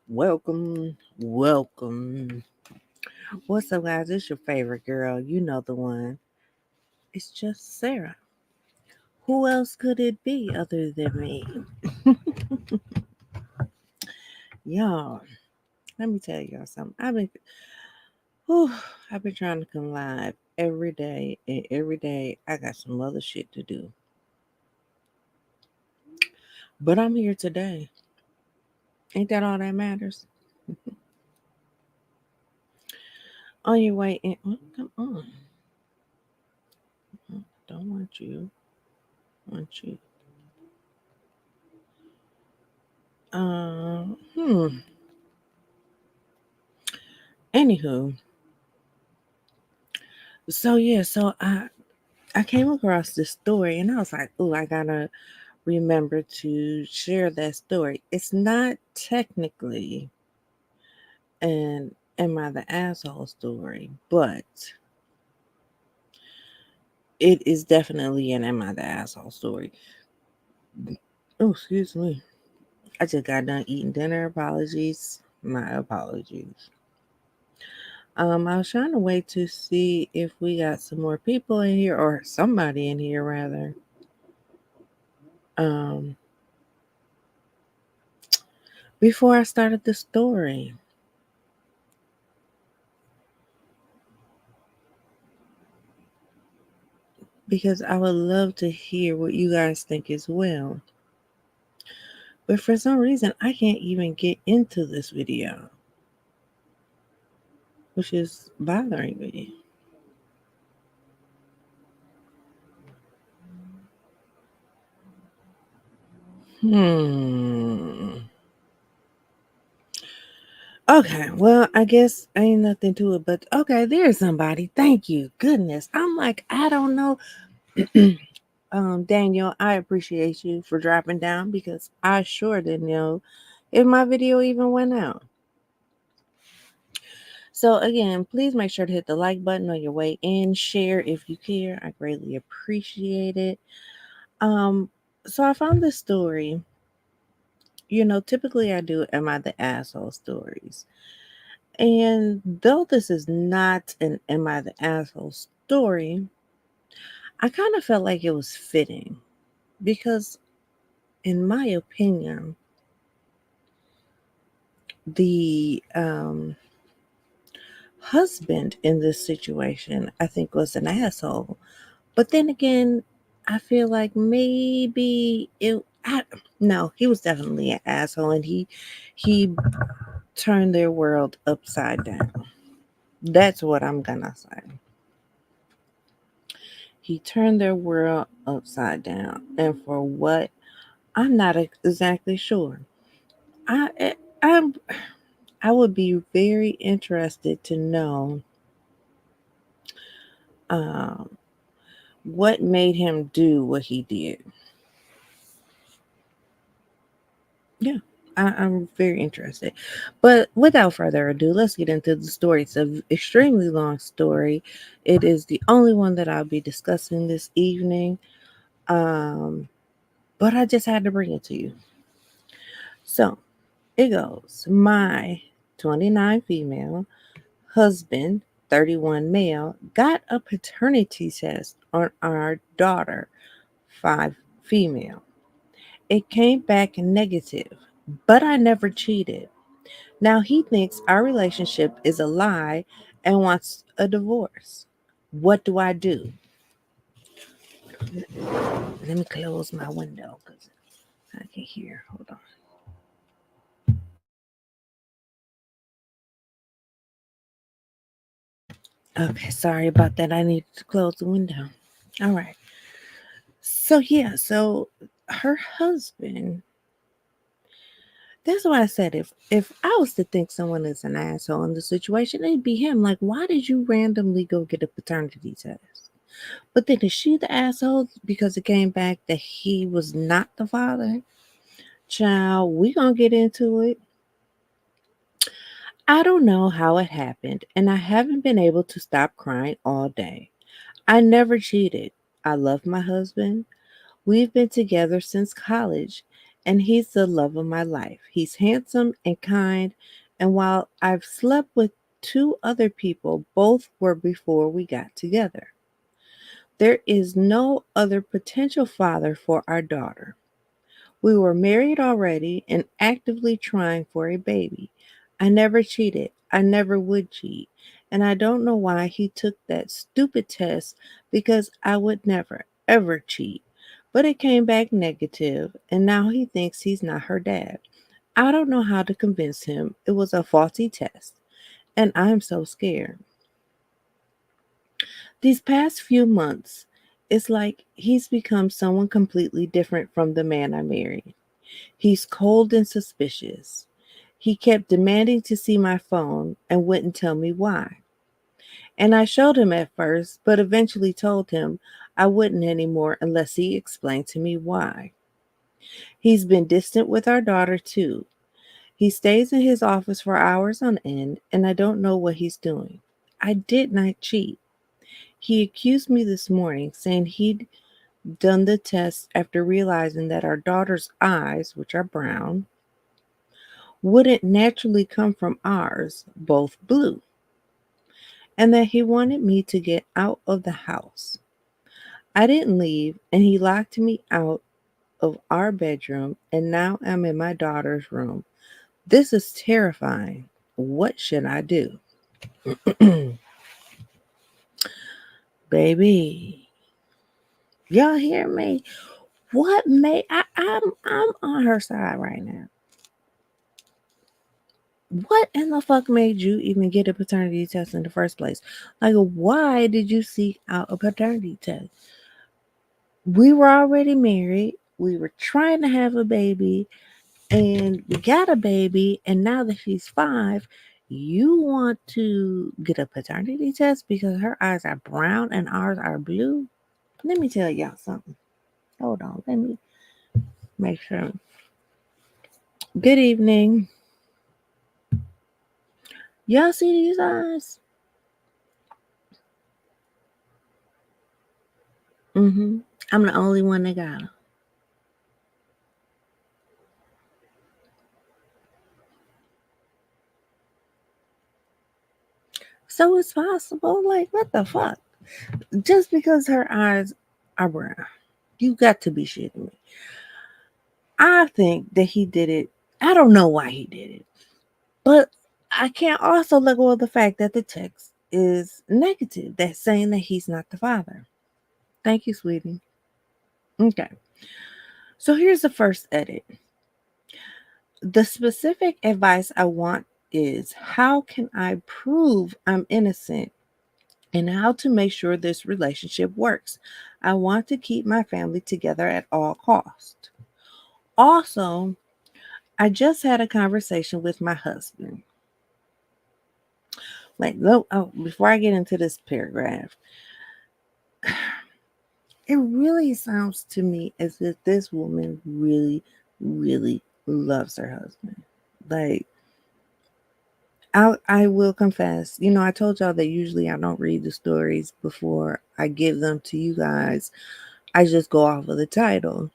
Welcome, welcome. What's up, guys? It's your favorite girl. You know the one. It's just Sarah. Who else could it be other than me? Y'all, let me tell y'all something. Whew, I've been trying to come live every day, and every day I got some other shit to do. But I'm here today. Ain't that all that matters? On your way in. Come on. Don't want you. Want you. Hmm. Anywho, so I came across this story and I was like, oh, I gotta remember to share that story. It's not technically an Am I the Asshole story, but it is definitely an Am I the Asshole story. Oh, excuse me. I just got done eating dinner. Apologies. My apologies. I was trying to wait to see if we got some more people in here or somebody in here rather. Um, before I started the story. Because I would love to hear what you guys think as well. But for some reason, I can't even get into this video, which is bothering me. Hmm. Okay, well, I guess ain't nothing to it, but okay, there's somebody. Thank you. Goodness. I'm like, I don't know. Daniel, I appreciate you for dropping down because I sure didn't know if my video even went out. So again, please make sure to hit the like button on your way in, share if you care. I greatly appreciate it. Um, so I found this story. Typically I do Am I the Asshole stories. And though this is not an Am I the Asshole story, I kind of felt like it was fitting because, in my opinion, the husband in this situation, I think, was an asshole. But then again, I feel like maybe no, he was definitely an asshole, and he turned their world upside down. That's what I'm gonna say. He turned their world upside down, and for what, I'm not exactly sure. I I I'm- I would be very interested to know um, what made him do what he did. Yeah, I'm very interested. But without further ado, let's get into the story. It's an extremely long story. It is the only one that I'll be discussing this evening. Um, but I just had to bring it to you. So it goes My 29 female husband, 31 male, got a paternity test on our daughter, 5 female. It came back negative, but I never cheated. Now he thinks our relationship is a lie and wants a divorce. What do I do? Let me close my window because I can hear. Hold on. Okay, sorry about that. I need to close the window. All right. So her husband. That's why I said if I was to think someone is an asshole in the situation, it'd be him. Like, why did you randomly go get a paternity test? But then is she the asshole because it came back that he was not the father? Child, we gonna get into it. I don't know how it happened, and I haven't been able to stop crying all day. I never cheated. I love my husband. We've been together since college, and he's the love of my life. He's handsome and kind, and while I've slept with two other people, both were before we got together. There is no other potential father for our daughter. We were married already and actively trying for a baby. I never cheated. I never would cheat. And I don't know why he took that stupid test because I would never, ever cheat. But it came back negative, and now he thinks he's not her dad. I don't know how to convince him it was a faulty test, and I'm so scared. These past few months, it's like he's become someone completely different from the man I married. He's cold and suspicious. He kept demanding to see my phone and wouldn't tell me why. And I showed him at first, but eventually told him I wouldn't anymore unless he explained to me why. He's been distant with our daughter, too. He stays in his office for hours on end, and I don't know what he's doing. I did not cheat. He accused me this morning, saying he'd done the test after realizing that our daughter's eyes, which are brown, wouldn't naturally come from ours, both blue, and that he wanted me to get out of the house. I didn't leave, and he locked me out of our bedroom, and now I'm in my daughter's room. This is terrifying. What should I do? Baby, y'all hear me? What made I'm on her side right now. What in the fuck made you even get a paternity test in the first place? Like, why did you seek out a paternity test? We were already married. We were trying to have a baby, and we got a baby. And now that she's 5, you want to get a paternity test because her eyes are brown and ours are blue? Let me tell y'all something. Hold on. Let me make sure. Good evening. Y'all see these eyes? Mm-hmm. I'm the only one that got them. So it's possible. Like, what the fuck? Just because her eyes are brown, you got to be shitting me. I think that he did it. I don't know why he did it, but I can't also let go of the fact that the text is negative. That's saying that he's not the father. Thank you, sweetie. Okay. So here's the first edit. The specific advice I want is how can I prove I'm innocent and how to make sure this relationship works. I want to keep my family together at all costs. Also, I just had a conversation with my husband. Like, no, oh, before I get into this paragraph, it really sounds to me as if this woman really, really loves her husband. Like, I will confess, I told y'all that usually I don't read the stories before I give them to you guys. I just go off of the title.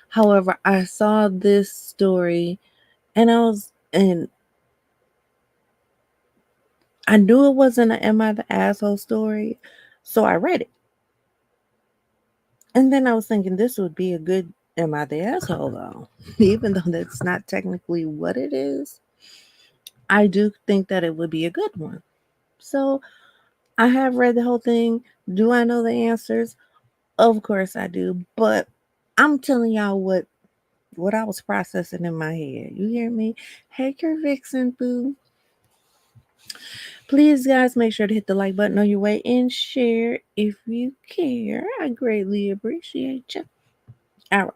However, I saw this story and I knew it wasn't an Am I the Asshole story, so I read it. And then I was thinking this would be a good Am I the Asshole though? Even though that's not technically what it is, I do think that it would be a good one. So I have read the whole thing. Do I know the answers? Of course I do. But I'm telling y'all what I was processing in my head. You hear me? Hey, your Vixen boo. Please, guys, make sure to hit the like button on your way and share if you care. I greatly appreciate you. All right.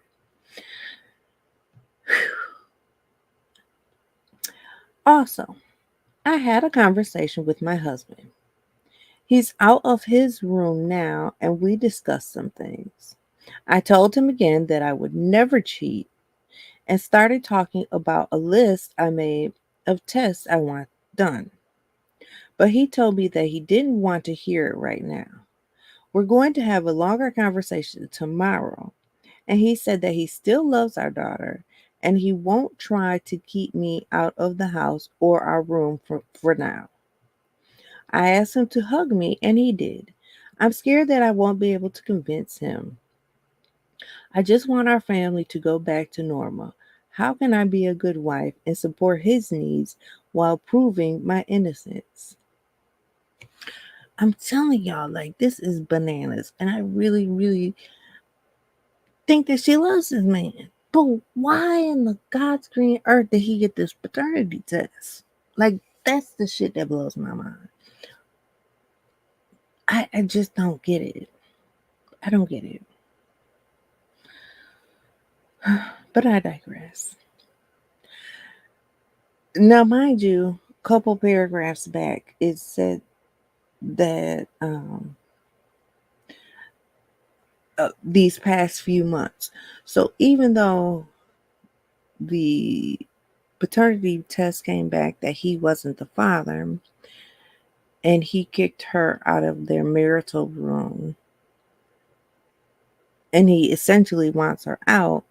Also, I had a conversation with my husband. He's out of his room now, and we discussed some things. I told him again that I would never cheat and started talking about a list I made of tests I want done. But he told me that he didn't want to hear it right now. We're going to have a longer conversation tomorrow, And he said that he still loves our daughter and he won't try to keep me out of the house or our room for now. I asked him to hug me and he did. I'm scared that I won't be able to convince him. I just want our family to go back to normal. How can I be a good wife and support his needs while proving my innocence? I'm telling y'all, like, this is bananas. And I really, really think that she loves this man. But why in the God's green earth did he get this paternity test? Like, that's the shit that blows my mind. I just don't get it. I don't get it. But I digress. Now, mind you, a couple paragraphs back, it said that these past few months. So even though the paternity test came back that he wasn't the father and he kicked her out of their marital room and he essentially wants her out,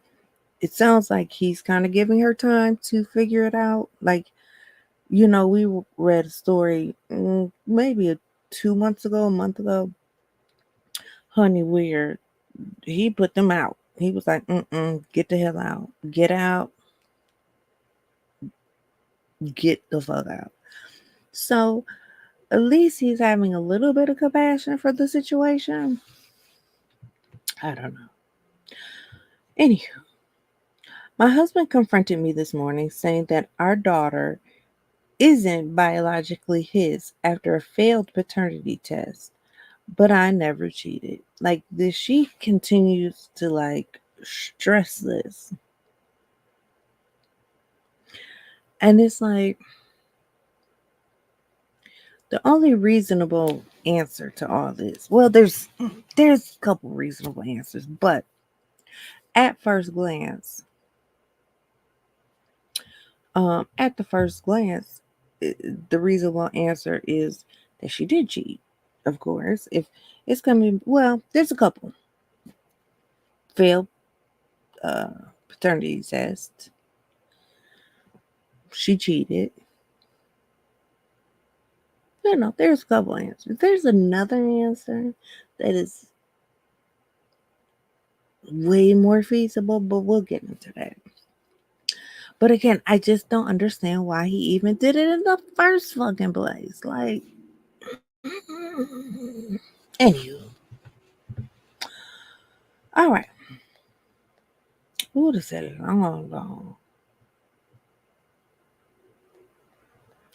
it sounds like he's kind of giving her time to figure it out. Like, we read a story maybe 2 months ago, a month ago, honey, where he put them out. He was like, get the hell out. Get out. Get the fuck out. So at least he's having a little bit of compassion for the situation. I don't know. Anywho, my husband confronted me this morning saying that our daughter isn't biologically his after a failed paternity test, but I never cheated. Like this, she continues to stress this. And it's like the only reasonable answer to all this. Well, there's a couple reasonable answers, but at first glance, at the first glance, the reasonable answer is that she did cheat. Of course, if it's coming, well, there's a couple failed uh, paternity test. She cheated. There's a couple answers. There's another answer that is way more feasible, but we'll get into that. But again, I just don't understand why he even did it in the first fucking place. Like, anywho, all right. Who would have said it long?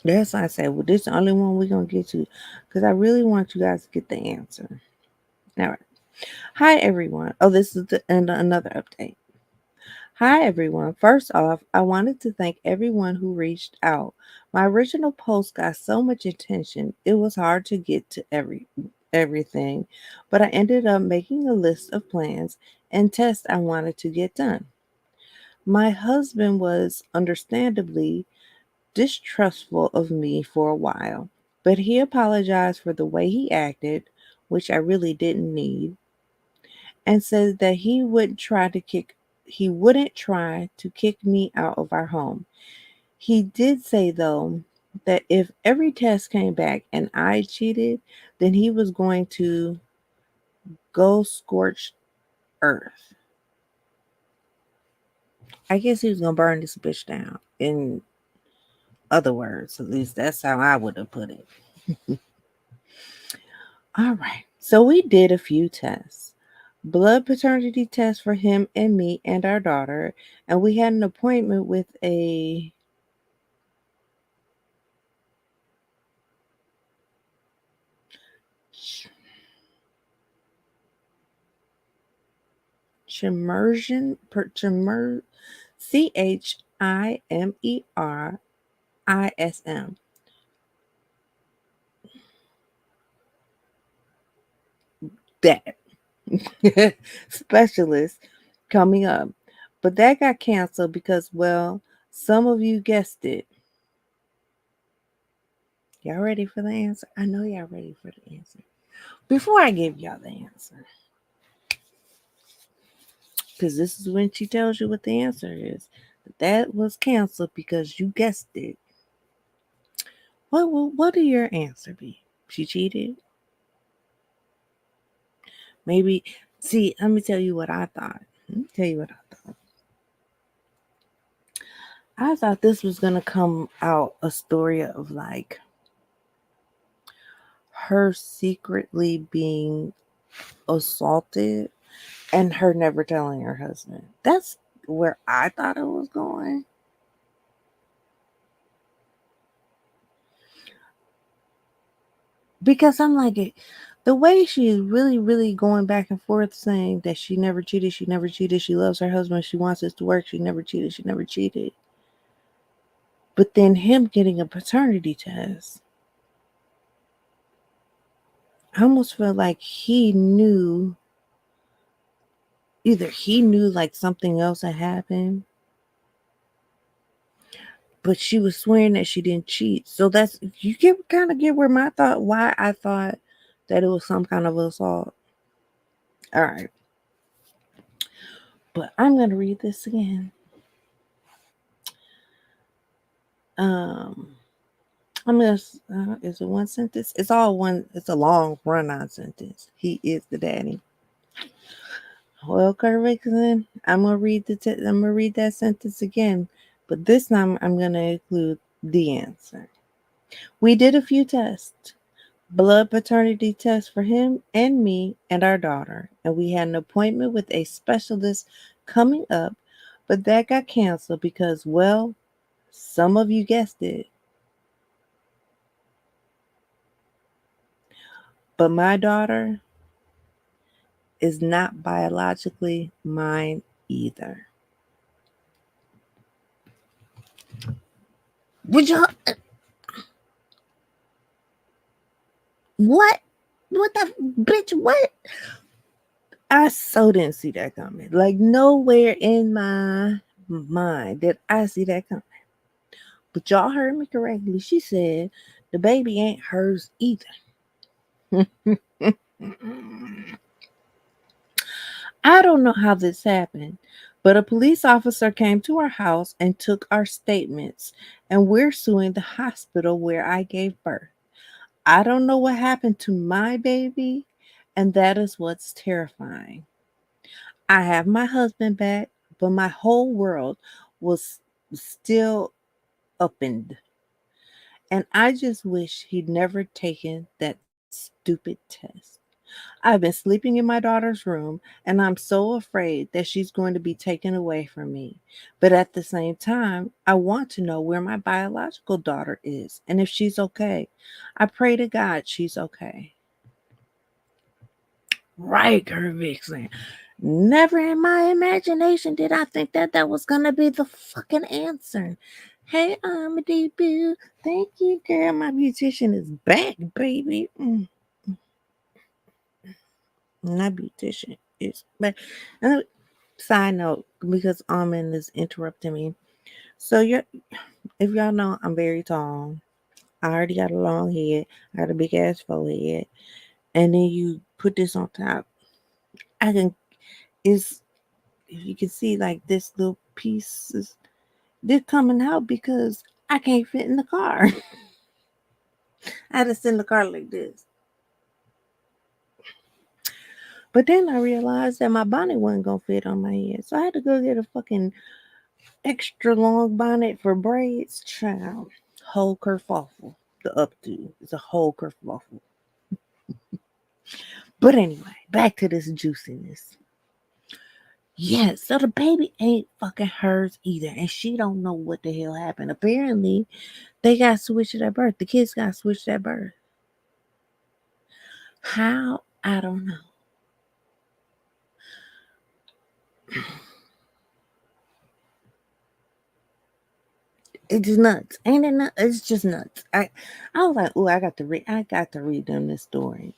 That's why I said, well, this is the only one we're gonna get to, because I really want you guys to get the answer. All right. Hi everyone. Oh, this is another update. Hi, everyone. First off, I wanted to thank everyone who reached out. My original post got so much attention, it was hard to get to everything, but I ended up making a list of plans and tests I wanted to get done. My husband was understandably distrustful of me for a while, but he apologized for the way he acted, which I really didn't need, and said that he wouldn't try to kick me out of our home. He did say though that if every test came back and I cheated, then he was going to go scorched earth. I guess he was gonna burn this bitch down. In other words, at least that's how I would have put it. All right. So we did a few tests. Blood paternity test for him and me and our daughter, and we had an appointment with a Chimersion, CHIMERISM. That specialist coming up. But that got canceled because, well, some of you guessed it. Y'all ready for the answer? I know y'all ready for the answer. Before I give y'all the answer, Because this is when she tells you what the answer is. That was canceled because you guessed it. What do your answer be? She cheated? Maybe. See, let me tell you what I thought. Let me tell you what I thought. I thought this was going to come out a story of like her secretly being assaulted and her never telling her husband. That's where I thought it was going. Because I'm like, the way she's really, really going back and forth saying that she never cheated, she never cheated, she loves her husband, she wants this to work, she never cheated, she never cheated. But then him getting a paternity test, I almost feel like he knew, either he knew like something else had happened, but she was swearing that she didn't cheat. So that's, you get kind of get where my thought, why I thought that it was some kind of assault. All right. But I'm going to read this again. Um, I'm gonna. Is it one sentence? It's all one. It's a long run-on sentence. He is the daddy. Well, Kurt Rickson, I'm gonna read I'm gonna read that sentence again, but this time I'm gonna include the answer. We did a few tests, blood paternity tests for him and me and our daughter, and we had an appointment with a specialist coming up, but that got canceled because, well, some of you guessed it, but my daughter is not biologically mine either. Would you what? What the bitch? What? I so didn't see that coming. Like nowhere in my mind did I see that coming. But y'all heard me correctly. She said the baby ain't hers either. I don't know how this happened, but a police officer came to our house and took our statements, and we're suing the hospital where I gave birth. I don't know what happened to my baby, and that is what's terrifying. I have my husband back, but my whole world was still upend. And I just wish he'd never taken that stupid test. I've been sleeping in my daughter's room, and I'm so afraid that she's going to be taken away from me. But at the same time, I want to know where my biological daughter is and if she's okay. I pray to God she's okay. Right, Vixen. Never in my imagination did I think that that was gonna be the fucking answer. Hey, Amity Boo. Thank you, girl. My beautician is back, baby. My beautician is back. And side note, because Almond is interrupting me. So you're, if y'all know, I'm very tall. I already got a long head. I got a big ass forehead. And then you put this on top. I can, is, if you can see like this little piece is they're coming out because I can't fit in the car. I had to sit in the car like this. But then I realized that my bonnet wasn't gonna fit on my head. So I had to go get a fucking extra long bonnet for braids. Child. Whole kerfuffle. The updo is a whole kerfuffle. But anyway, back to this juiciness. Yes, so the baby ain't fucking hers either, and she don't know what the hell happened. Apparently, they got switched at birth. The kids got switched at birth. How? I don't know. It's just nuts, ain't it? Nuts? It's just nuts. I was like, oh, I got to read them this story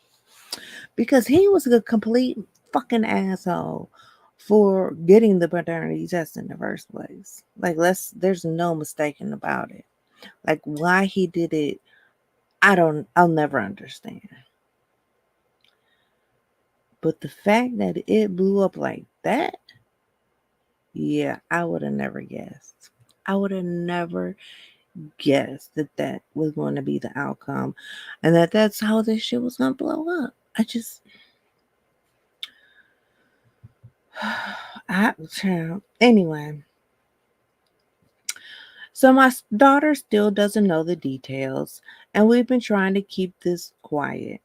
because he was a complete fucking asshole for getting the paternity test in the first place. Like, there's no mistaking about it. Like, why he did it, I'll never understand. But the fact that it blew up like that, Yeah, I would have never guessed. I would have never guessed that that was going to be the outcome and that that's how this shit was going to blow up. I just, anyway. So my daughter still doesn't know the details, and we've been trying to keep this quiet.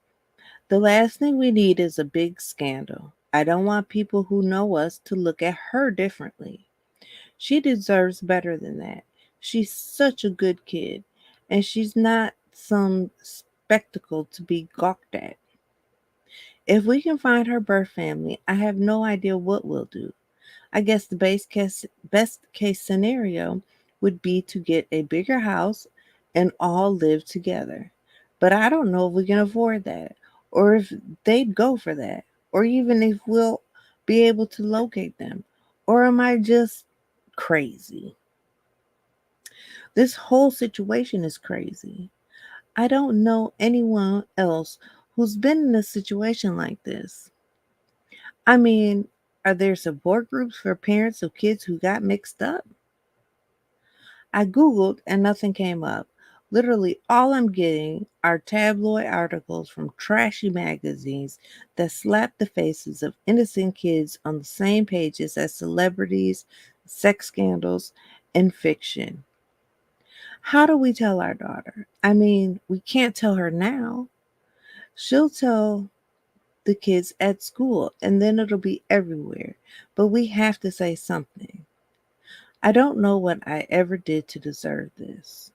The last thing we need is a big scandal. I don't want people who know us to look at her differently. She deserves better than that. She's such a good kid, and she's not some spectacle to be gawked at. If we can find her birth family, I have no idea what we'll do. I guess the best case scenario would be to get a bigger house and all live together. But I don't know if we can afford that, or if they'd go for that, or even if we'll be able to locate them. Or am I just crazy? This whole situation is crazy. I don't know anyone else who's been in a situation like this. I mean, are there support groups for parents of kids who got mixed up? I Googled and nothing came up. Literally, all I'm getting are tabloid articles from trashy magazines that slap the faces of innocent kids on the same pages as celebrities, sex scandals, and fiction. How do we tell our daughter? I mean, we can't tell her now. She'll tell the kids at school and then it'll be everywhere. But we have to say something. I don't know what I ever did to deserve this.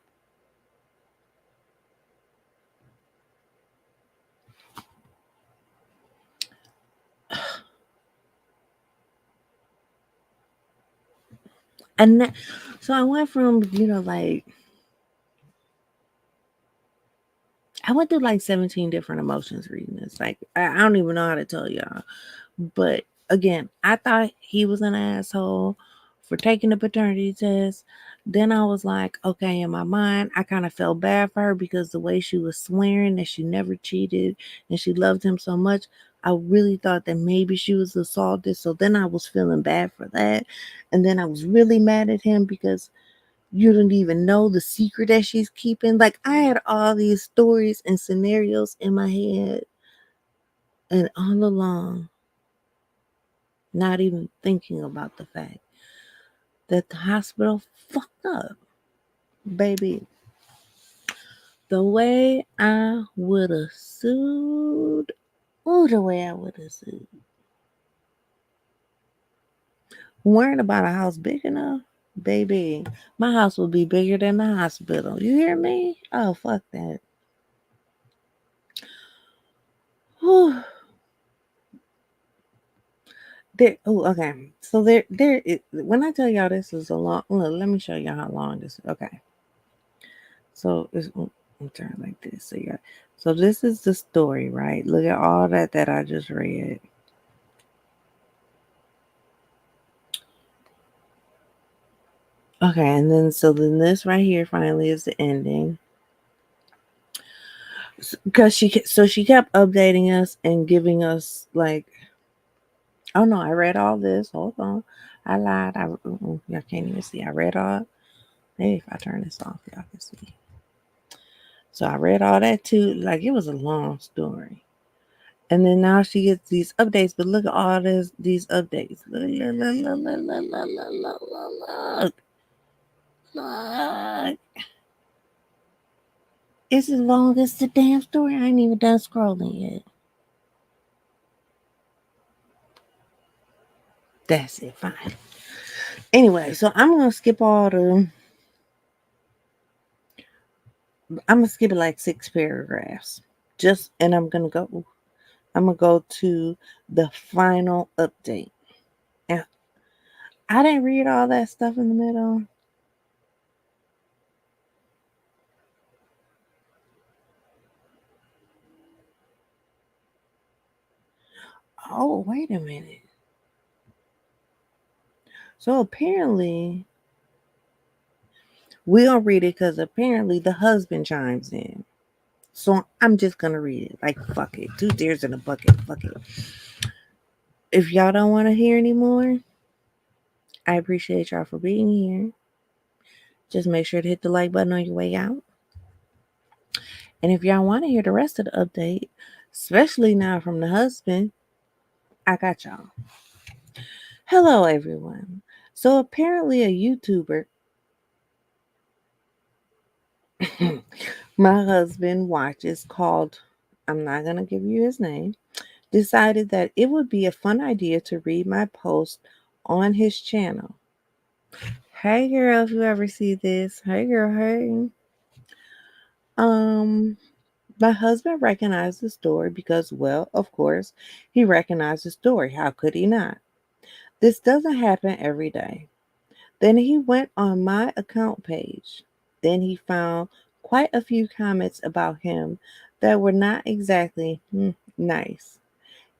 And that, so I went from, like, I went through like 17 different emotions reading this. Like, I don't even know how to tell y'all. But again, I thought he was an asshole for taking the paternity test. Then I was like, okay, in my mind, I kind of felt bad for her because the way she was swearing that she never cheated and she loved him so much, I really thought that maybe she was assaulted. So then I was feeling bad for that. And then I was really mad at him because you don't even know the secret that she's keeping. Like, I had all these stories and scenarios in my head, and all along, not even thinking about the fact that the hospital fucked up. Baby, the way I would have sued, oh, the way I would have sued. Worrying about a house big enough, baby, my house would be bigger than the hospital. You hear me? Oh, fuck that. Whew. There, oh, okay. So when I tell y'all this is a long, look, let me show y'all how long this. Okay, so I'm turning like this. So yeah, so this is the story, right? Look at all that I just read. Okay, and then this right here finally is the ending. Because she kept updating us and giving us like, oh no, I read all this. Hold on, I lied. Y'all can't even see. I read all. Maybe if I turn this off, y'all can see. So I read all that too. Like, it was a long story. And then now she gets these updates, but look at all these updates. Look. It's as long as the damn story. I ain't even done scrolling yet. That's it. Fine. Anyway, so I'm gonna skip all the. I'm gonna skip it like 6 paragraphs. And I'm gonna go. I'm gonna go to the final update. And I didn't read all that stuff in the middle. Oh, wait a minute. So apparently, we'll read it because apparently the husband chimes in. So I'm just gonna read it. Like, fuck it. 2 tears in a bucket. Fuck it. If y'all don't want to hear anymore, I appreciate y'all for being here. Just make sure to hit the like button on your way out. And if y'all want to hear the rest of the update, especially now from the husband, I got y'all. Hello, everyone. So, apparently, a YouTuber, my husband watches, called, I'm not going to give you his name, decided that it would be a fun idea to read my post on his channel. Hey, girl, if you ever see this, hey, girl, hey. Um, My husband recognized the story because, well, of course, he recognized the story. How could he not? This doesn't happen every day. Then he went on my account page. Then he found quite a few comments about him that were not exactly nice.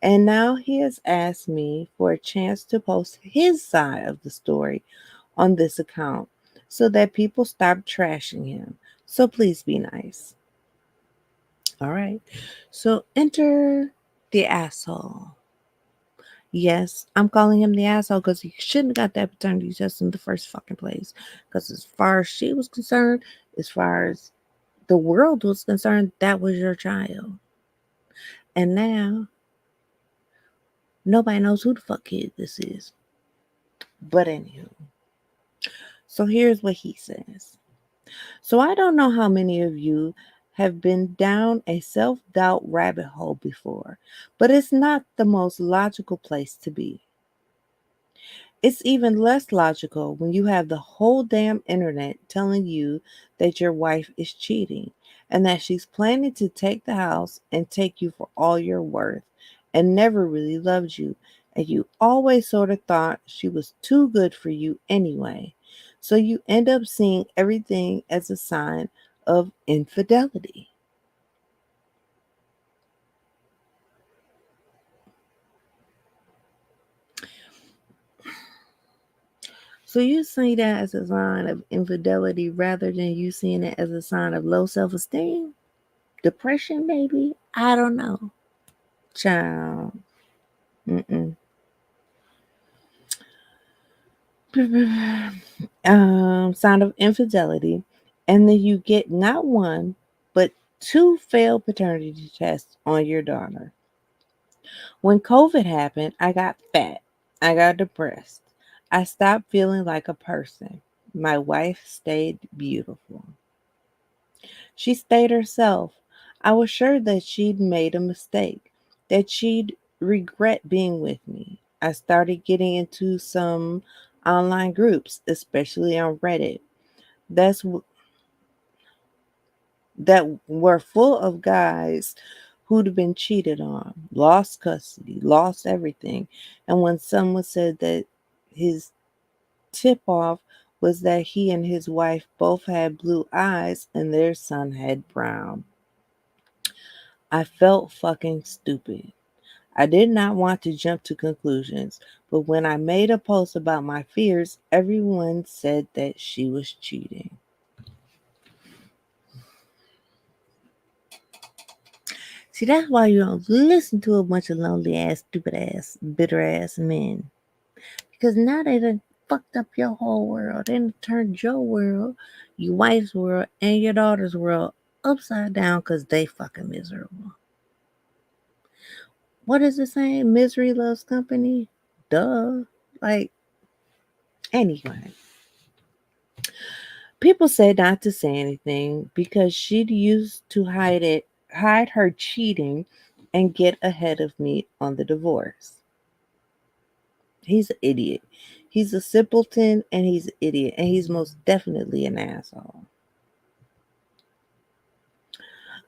And now he has asked me for a chance to post his side of the story on this account so that people stop trashing him. So please be nice. All right. So enter the asshole. Yes, I'm calling him the asshole because he shouldn't have got that paternity test in the first fucking place. Because as far as she was concerned, as far as the world was concerned, that was your child. And now nobody knows who the fuck kid this is. But anywho, so here's what he says. So I don't know how many of you have been down a self doubt rabbit hole before, but it's not the most logical place to be. It's even less logical when you have the whole damn internet telling you that your wife is cheating and that she's planning to take the house and take you for all you're worth and never really loved you. And you always sort of thought she was too good for you anyway. So you end up seeing everything as a sign of infidelity. So you see that as a sign of infidelity rather than you seeing it as a sign of low self esteem? Depression, maybe? I don't know. Child. Mm-mm. Sign of infidelity. And then you get not one, but two failed paternity tests on your daughter. When COVID happened, I got fat. I got depressed. I stopped feeling like a person. My wife stayed beautiful. She stayed herself. I was sure that she'd made a mistake, that she'd regret being with me. I started getting into some online groups, especially on Reddit. That's that were full of guys who'd been cheated on, lost custody, lost everything. And when someone said that his tip off was that he and his wife both had blue eyes and their son had brown, I felt fucking stupid. I did not want to jump to conclusions, but when I made a post about my fears, everyone said that she was cheating. See, that's why you don't listen to a bunch of lonely ass, stupid ass, bitter ass men. Because now they done fucked up your whole world. They done turned your world, your wife's world, and your daughter's world upside down because they fucking miserable. What is it saying? Misery loves company? Duh. Like, anyway. People said not to say anything because she'd used to hide her cheating and get ahead of me on the divorce. He's an idiot. He's a simpleton and he's an idiot and he's most definitely an asshole.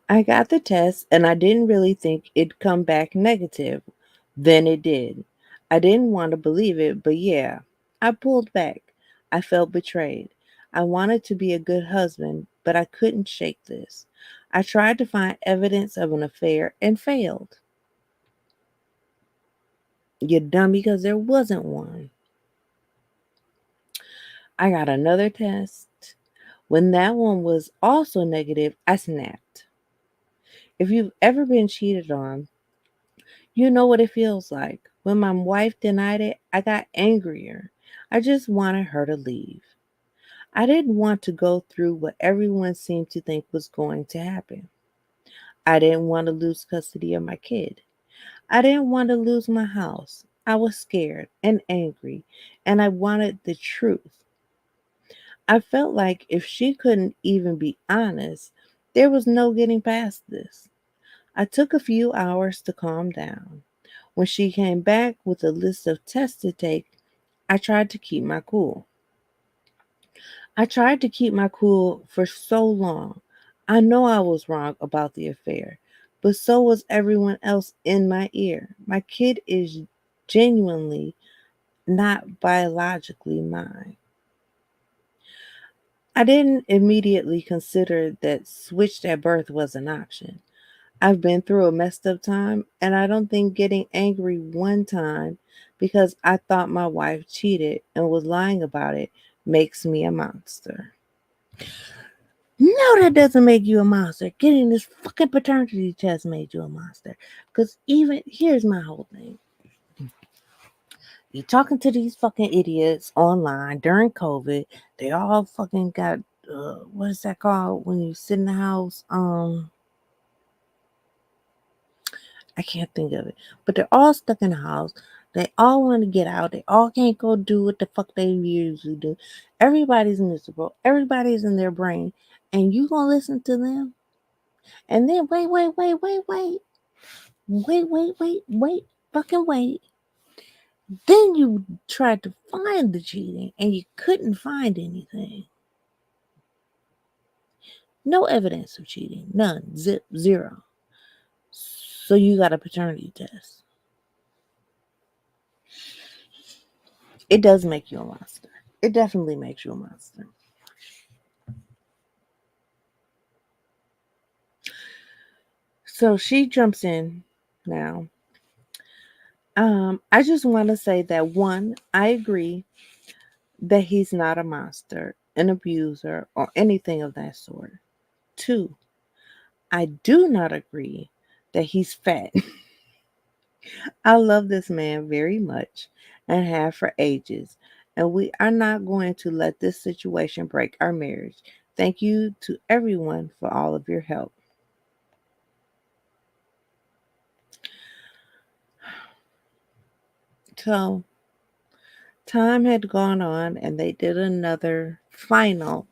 I got the test and I didn't really think it'd come back negative. Then it did. I didn't want to believe it, but yeah, I pulled back. I felt betrayed. I wanted to be a good husband, but I couldn't shake this. I tried to find evidence of an affair and failed. You're dumb because there wasn't one. I got another test. When that one was also negative, I snapped. If you've ever been cheated on, you know what it feels like. When my wife denied it, I got angrier. I just wanted her to leave. I didn't want to go through what everyone seemed to think was going to happen. I didn't want to lose custody of my kid. I didn't want to lose my house. I was scared and angry, and I wanted the truth. I felt like if she couldn't even be honest, there was no getting past this. I took a few hours to calm down. When she came back with a list of tests to take, I tried to keep my cool. I tried to keep my cool for so long. I know I was wrong about the affair, but so was everyone else in my ear. My kid is genuinely not biologically mine. I didn't immediately consider that switched at birth was an option. I've been through a messed up time, and I don't think getting angry one time because I thought my wife cheated and was lying about it makes me a monster. No, that doesn't make you a monster. Getting this fucking paternity test made you a monster. Because even here's my whole thing. You're talking to these fucking idiots online during COVID. They all fucking got what is that called when you sit in the house? I can't think of it. But they're all stuck in the house. They all want to get out. They all can't go do what the fuck they usually do. Everybody's miserable. Everybody's in their brain. And you gonna listen to them? And then wait, fucking wait. Then you tried to find the cheating and you couldn't find anything. No evidence of cheating. None. Zip. Zero. So you got a paternity test. It does make you a monster. It definitely makes you a monster. So she jumps in now. I just want to say that one, I agree that he's not a monster, an abuser, or anything of that sort. Two, I do not agree that he's fat. I love this man very much and have for ages, and we are not going to let this situation break our marriage. Thank you to everyone for all of your help. So, time had gone on, and they did another final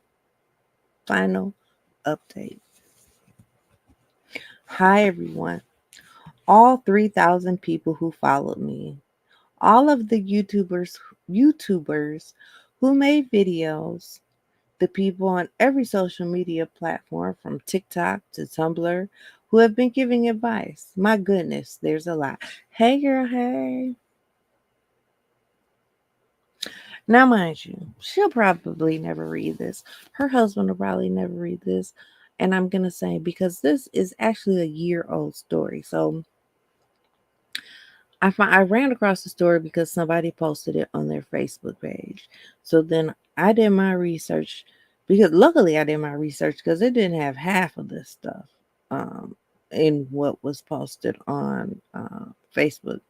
update. Hi, everyone. All 3,000 people who followed me, all of the YouTubers who made videos, the people on every social media platform from TikTok to Tumblr who have been giving advice. My goodness, there's a lot. Hey, girl, hey. Now, mind you, she'll probably never read this. Her husband will probably never read this. And I'm going to say, because this is actually a year old story. So I ran across the story because somebody posted it on their Facebook page. So then I did my research because luckily I did my research because it didn't have half of this stuff in what was posted on Facebook.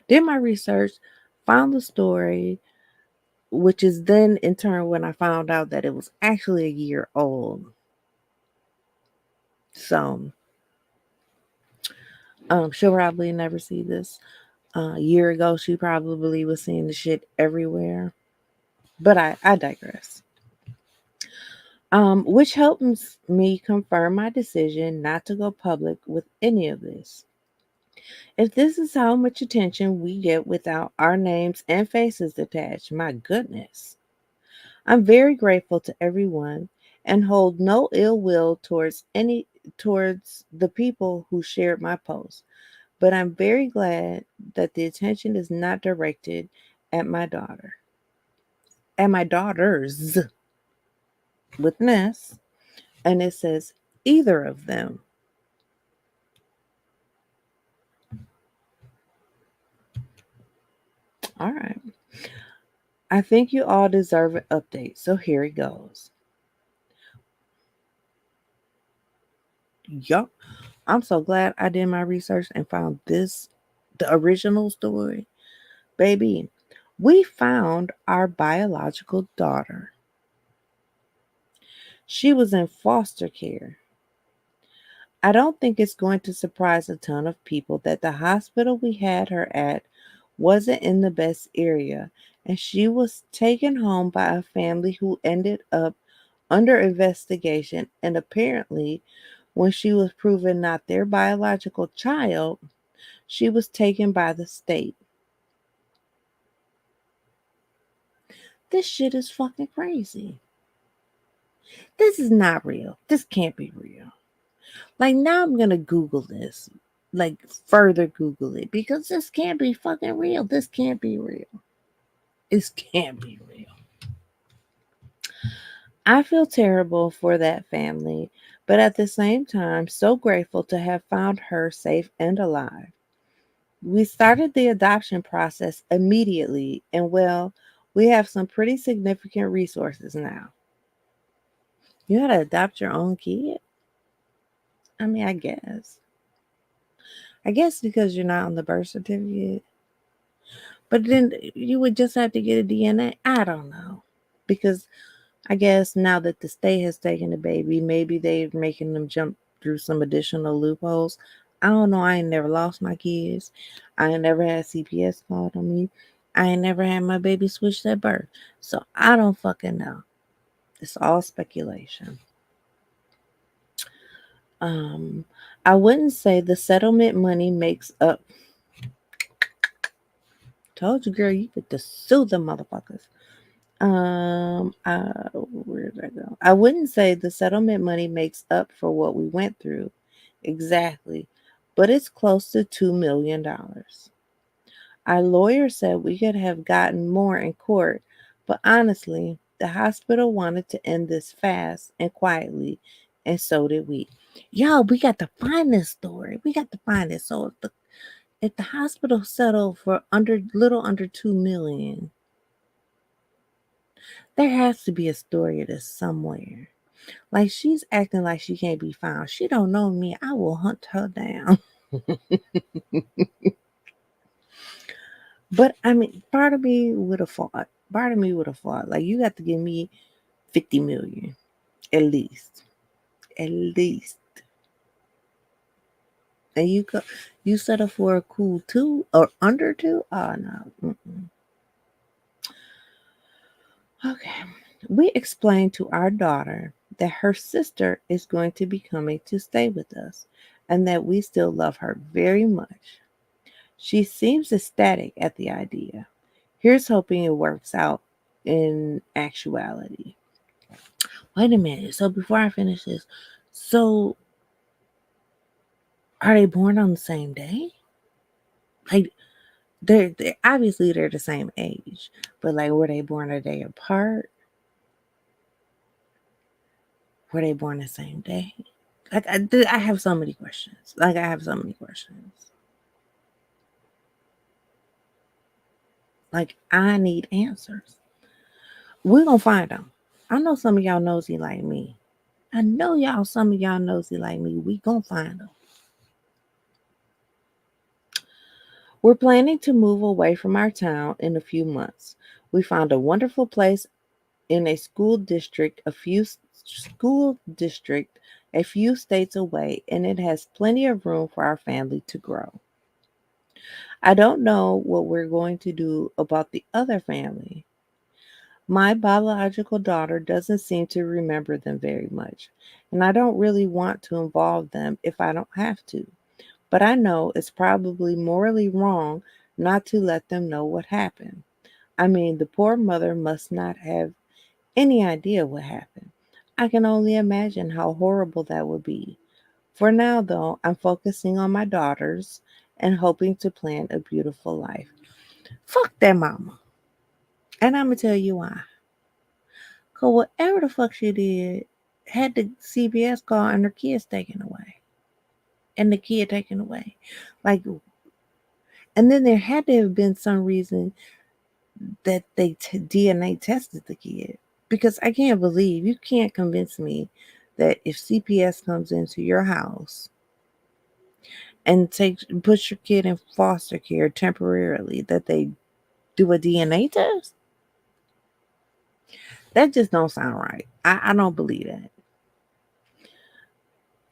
Did my research, found the story, which is then in turn when I found out that it was actually a year old. So she'll probably never see this. A year ago, she probably was seeing the shit everywhere. But I digress. Which helps me confirm my decision not to go public with any of this. If this is how much attention we get without our names and faces attached, my goodness. I'm very grateful to everyone and hold no ill will towards the people who shared my post. But I'm very glad that the attention is not directed at my daughter. At my daughters with an S. And it says either of them. All right. I think you all deserve an update. So here it goes. Yup. I'm so glad I did my research and found this, the original story. Baby, We found our biological daughter. She was in foster care. I don't think it's going to surprise a ton of people that the hospital we had her at wasn't in the best area, and she was taken home by a family who ended up under investigation. And apparently, when she was proven not their biological child, she was taken by the state. This shit is fucking crazy. This is not real. This can't be real. Like, now I'm gonna Google this. Like, further Google it because this can't be fucking real. This can't be real. This can't be real. I feel terrible for that family, but at the same time, so grateful to have found her safe and alive. We started the adoption process immediately, and well, we have some pretty significant resources now. You had to adopt your own kid? I mean, I guess. I guess because you're not on the birth certificate. But then you would just have to get a DNA. I don't know. Because I guess now that the state has taken the baby, maybe they're making them jump through some additional loopholes. I don't know. I ain't never lost my kids. I ain't never had CPS called on me. I ain't never had my baby switched at birth. So I don't fucking know. It's all speculation. Um, I wouldn't say the settlement money makes up. Told you, girl, you get to sue the motherfuckers. Where did I go? I wouldn't say the settlement money makes up for what we went through exactly, but it's close to $2 million. Our lawyer said we could have gotten more in court, but honestly, the hospital wanted to end this fast and quietly, and so did we. Yo, we got to find this story. We got to find it. So if the hospital settled for little under 2 million, there has to be a story of this somewhere. Like, she's acting like she can't be found. She don't know me. I will hunt her down. But I mean, part of me would have fought. Part of me would have fought. Like, you got to give me 50 million at least. At least. And you settle for a cool 2 or under 2? Oh no. Mm-mm. Okay. We explained to our daughter that her sister is going to be coming to stay with us and that we still love her very much. She seems ecstatic at the idea. Here's hoping it works out in actuality. Wait a minute. So before I finish this, so are they born on the same day? Like, they're obviously they're the same age, but like, were they born a day apart? Were they born the same day? Like, I have so many questions. Like, I have so many questions. Like, I need answers. We're gonna find them. I know some of y'all nosy like me. I know some of y'all nosy like me. We gonna find them. We're planning to move away from our town in a few months. We found a wonderful place in a school district a few states away, and it has plenty of room for our family to grow. I don't know what we're going to do about the other family. My biological daughter doesn't seem to remember them very much, and I don't really want to involve them if I don't have to. But I know it's probably morally wrong not to let them know what happened. I mean, the poor mother must not have any idea what happened. I can only imagine how horrible that would be. For now, though, I'm focusing on my daughters and hoping to plan a beautiful life. Fuck that mama. And I'm going to tell you why. Because whatever the fuck she did had the CPS call and her kids taken away. And the kid taken away. Like, and then there had to have been some reason that they DNA tested the kid. Because I can't believe you can't convince me that if CPS comes into your house and puts your kid in foster care temporarily, that they Do a DNA test? That just don't sound right. I don't believe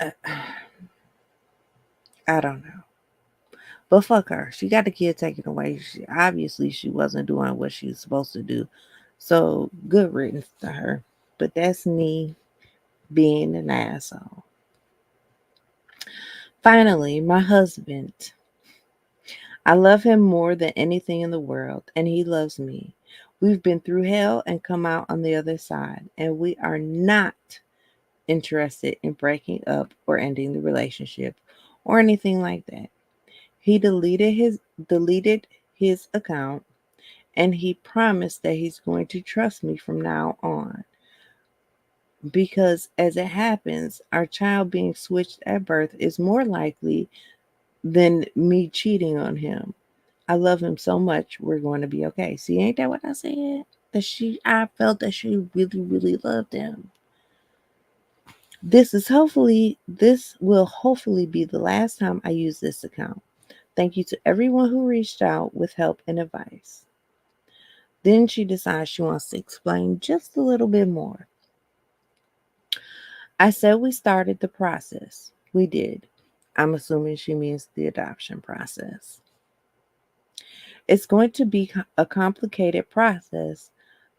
that. I don't know. But fuck her. She got the kid taken away. Obviously, she wasn't doing what she was supposed to do. So, good riddance to her. But that's me being an asshole. Finally, my husband. I love him more than anything in the world, and he loves me. We've been through hell and come out on the other side, and we are not interested in breaking up or ending the relationship or anything like that. He deleted his account, and he promised that he's going to trust me from now on. Because as it happens, our child being switched at birth is more likely than me cheating on him. I love him so much, we're going to be okay. See, ain't that what I said? I felt that she really, really loved him. This will hopefully be the last time I use this account. Thank you to everyone who reached out with help and advice. Then she decides she wants to explain just a little bit more. I said we started the process. We did. I'm assuming she means the adoption process. It's going to be a complicated process,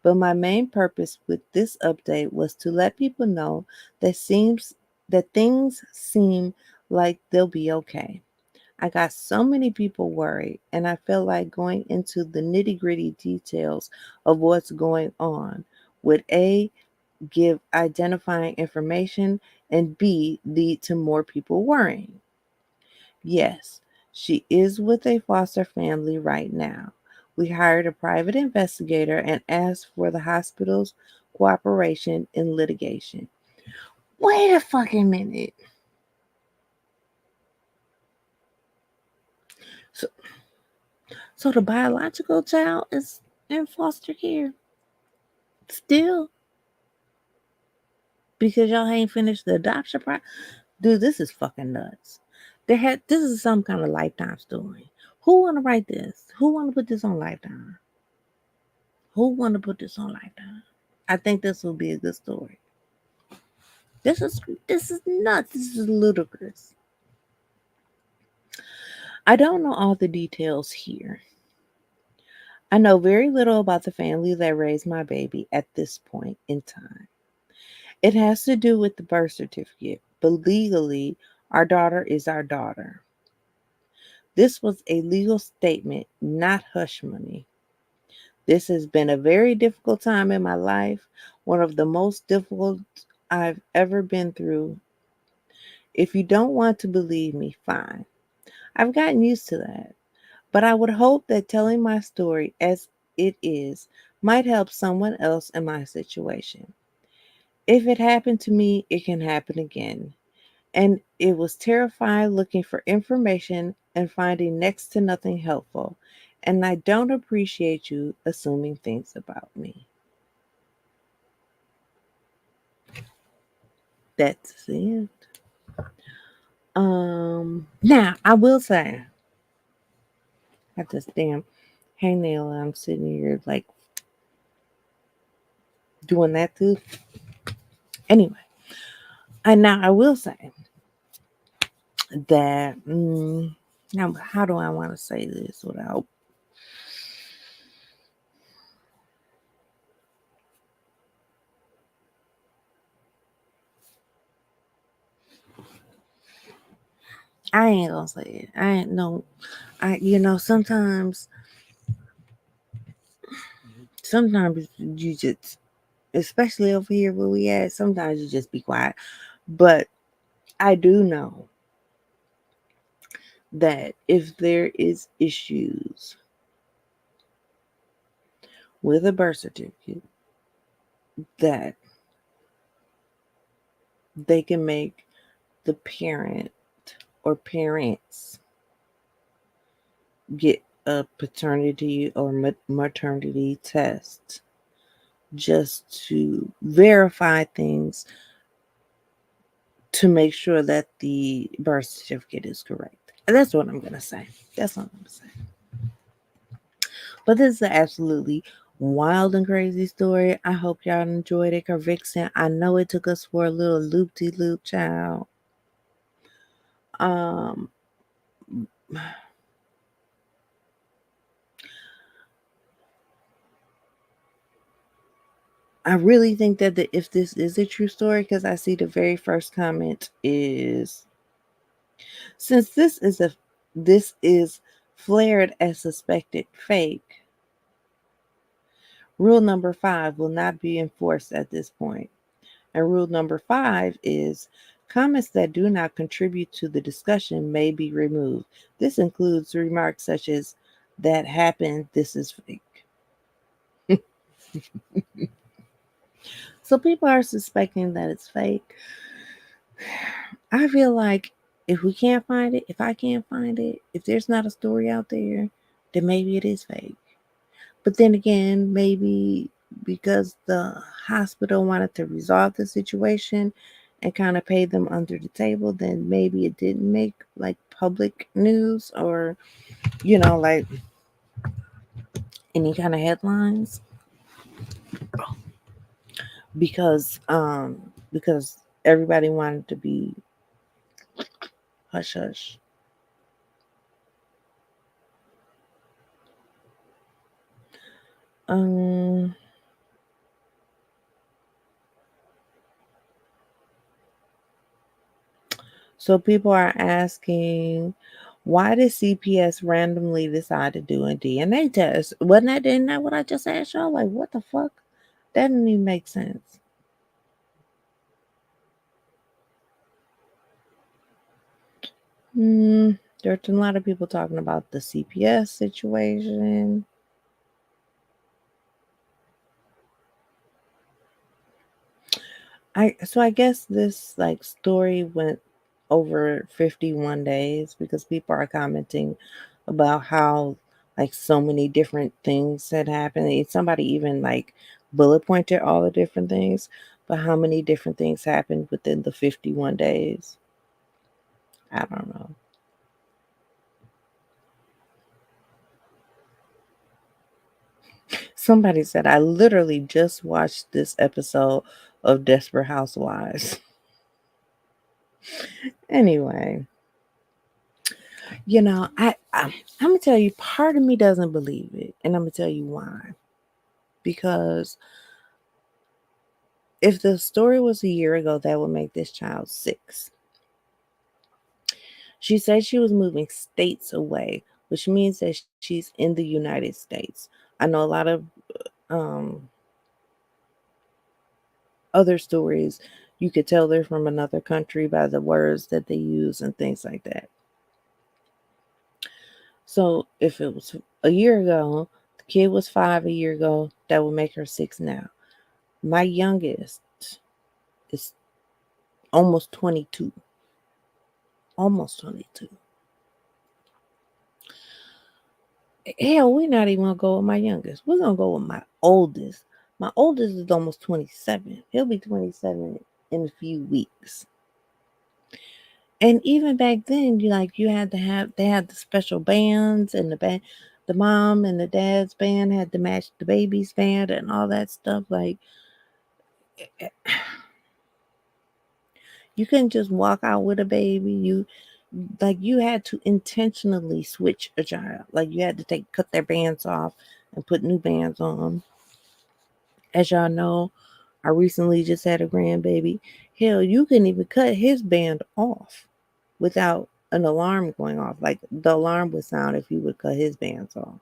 but my main purpose with this update was to let people know that things seem like they'll be okay. I got so many people worried, and I felt like going into the nitty-gritty details of what's going on would A, give identifying information, and B, lead to more people worrying. Yes, she is with a foster family right now. We hired a private investigator and asked for the hospital's cooperation in litigation. Wait a fucking minute. So, so the biological child is in foster care still because y'all ain't finished the adoption process? Dude, this is fucking nuts. This is some kind of Lifetime story. Who want to write this? Who want to put this on Lifetime? Who want to put this on Lifetime? I think this will be a good story. This is nuts. This is ludicrous. I don't know all the details here. I know very little about the family that raised my baby at this point in time. It has to do with the birth certificate, but legally, our daughter is our daughter. This was a legal statement, not hush money. This has been a very difficult time in my life, one of the most difficult I've ever been through. If you don't want to believe me, fine. I've gotten used to that. But I would hope that telling my story as it is might help someone else in my situation. If it happened to me, it can happen again. And it was terrifying looking for information and finding next to nothing helpful. And I don't appreciate you assuming things about me. That's it. Now I will say, I just damn hangnail. I'm sitting here like doing that too. Anyway, and now I will say that. Now, how do I want to say this without? I ain't gonna say it. I ain't no. Sometimes you just, especially over here where we at, sometimes you just be quiet. But I do know that if there is issues with a birth certificate, that they can make the parent or parents get a paternity or maternity test just to verify things to make sure that the birth certificate is correct. That's what I'm going to say. That's what I'm going to say. But this is an absolutely wild and crazy story. I hope y'all enjoyed it. Vixen, I know it took us for a little loop de loop, child. Um, I really think that if this is a true story, because I see the very first comment is, since this is flared as suspected fake, rule number 5 will not be enforced at this point. And rule number 5 is comments that do not contribute to the discussion may be removed. This includes remarks such as, that happened, this is fake. So people are suspecting that it's fake. I feel like if we can't find it, if I can't find it, if there's not a story out there, then maybe it is fake. But then again, maybe because the hospital wanted to resolve the situation and kind of pay them under the table, then maybe it didn't make like public news or, like any kind of headlines because everybody wanted to be hush hush. Um So people are asking, why did CPS randomly decide to do a DNA test? Isn't that what I just asked y'all? Like, what the fuck? That didn't even make sense. There's a lot of people talking about the CPS situation. I guess this like story went over 51 days because people are commenting about how like so many different things had happened. Somebody even like bullet pointed all the different things, but how many different things happened within the 51 days? I don't know. Somebody said I literally just watched this episode of Desperate Housewives. Anyway, I'm gonna tell you, part of me doesn't believe it, and I'm gonna tell you why. Because if the story was a year ago, that would make this child 6. She said she was moving states away, which means that she's in the United States. I know a lot of um, other stories. You could tell they're from another country by the words that they use and things like that. So if it was a year ago, the kid was 5 a year ago, that would make her 6 now. My youngest is almost 22. Almost 22. Hell, we're not even gonna go with my youngest. We're gonna go with my oldest. My oldest is almost 27. He'll be 27 in a few weeks. And even back then, you had to have they had the special bands and the mom and the dad's band had to match the baby's band and all that stuff. Like you couldn't just walk out with a baby. You had to intentionally switch a child. Like you had to cut their bands off and put new bands on. As y'all know, I recently just had a grandbaby. Hell, you couldn't even cut his band off without an alarm going off. Like the alarm would sound if you would cut his bands off.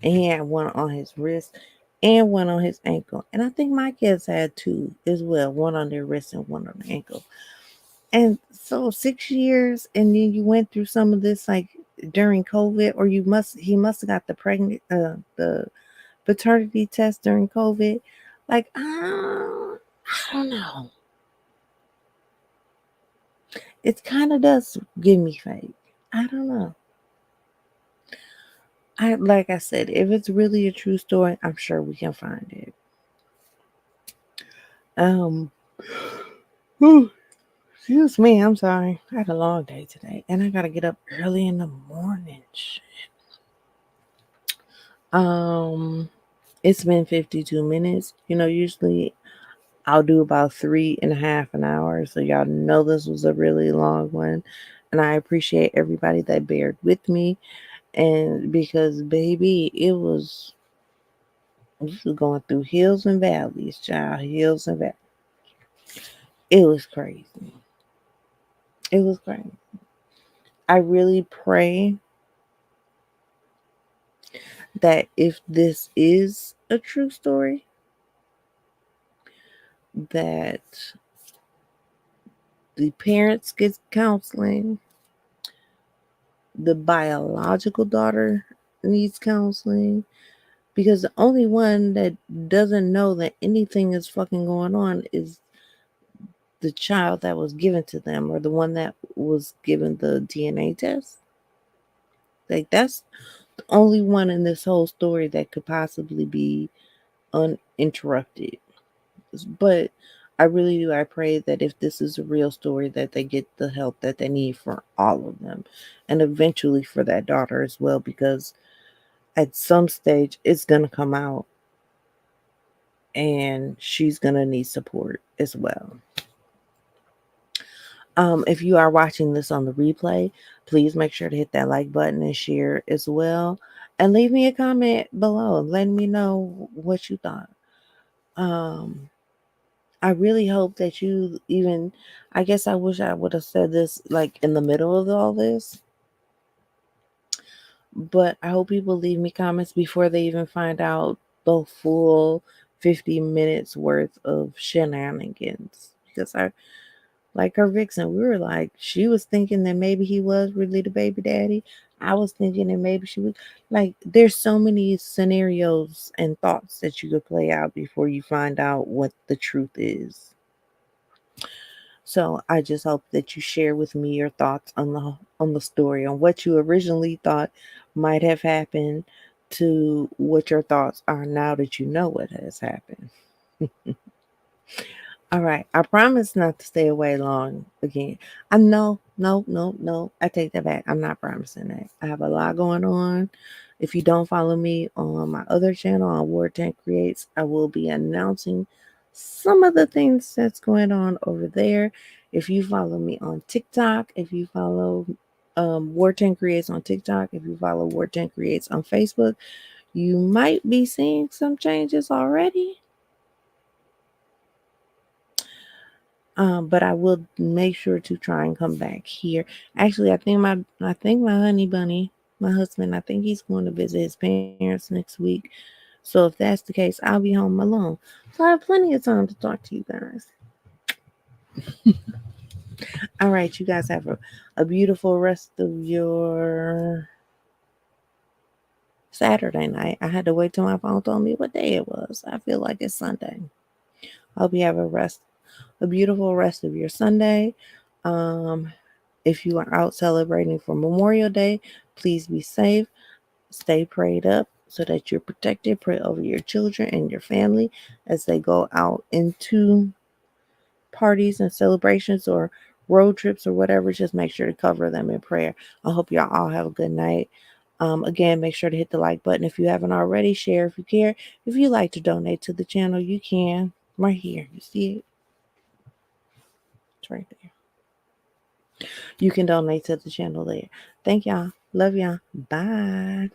And he had one on his wrist and one on his ankle. And I think my kids had two as well, one on their wrist and one on the ankle. And so 6 years, and then you went through some of this like during COVID, or he must have got the paternity test during COVID. Like I don't know. It kind of does give me faith. I don't know. I like I said, if it's really a true story, I'm sure we can find it. Um, whew, excuse me, I'm sorry. I had a long day today, and I gotta get up early in the morning. Um, it's been 52 minutes. Usually I'll do about 3.5 an hour. So y'all know this was a really long one. And I appreciate everybody that bared with me. And because baby, this was going through hills and valleys, child, hills and valleys. It was crazy. It was crazy. I really pray that if this is a true story, that the parents get counseling, the biological daughter needs counseling, because the only one that doesn't know that anything is fucking going on is the child that was given to them, or the one that was given the DNA test. Like, that's the only one in this whole story that could possibly be uninterrupted. But I really do. I pray that if this is a real story, that they get the help that they need for all of them, and eventually for that daughter as well, because at some stage it's gonna come out, and she's gonna need support as well. If you are watching this on the replay, please make sure to hit that like button and share as well, and leave me a comment below letting me know what you thought. Um, I really hope that you even, I guess I wish I would have said this like in the middle of all this, but I hope people leave me comments before they even find out the full 50 minutes worth of shenanigans. Because I, like her vixen, we were like, she was thinking that maybe he was really the baby daddy. I was thinking that maybe she was, like, there's so many scenarios and thoughts that you could play out before you find out what the truth is. So I just hope that you share with me your thoughts on the story, on what you originally thought might have happened to what your thoughts are now that you know what has happened. All right. I promise not to stay away long again. I know, no. I take that back. I'm not promising that. I have a lot going on. If you don't follow me on my other channel on War Tank Creates, I will be announcing some of the things that's going on over there. If you follow me on TikTok, if you follow War Tank Creates on TikTok, if you follow War Tank Creates on Facebook, you might be seeing some changes already. But I will make sure to try and come back here. Actually, I think my honey bunny, my husband, I think he's going to visit his parents next week. So if that's the case, I'll be home alone. So I have plenty of time to talk to you guys. All right, you guys have a beautiful rest of your Saturday night. I had to wait till my phone told me what day it was. I feel like it's Sunday. Hope you have a beautiful rest of your Sunday. Um, If you are out celebrating for Memorial Day, please be safe. Stay prayed up so that you're protected. Pray over your children and your family as they go out into parties and celebrations or road trips or whatever. Just make sure to cover them in prayer. I hope y'all all have a good night. Again, make sure to hit the like button if you haven't already. Share if you care. If you like to donate to the channel, you can. Right here. You see it? It's right there. You can donate to the channel there. Thank y'all. Love y'all. Bye.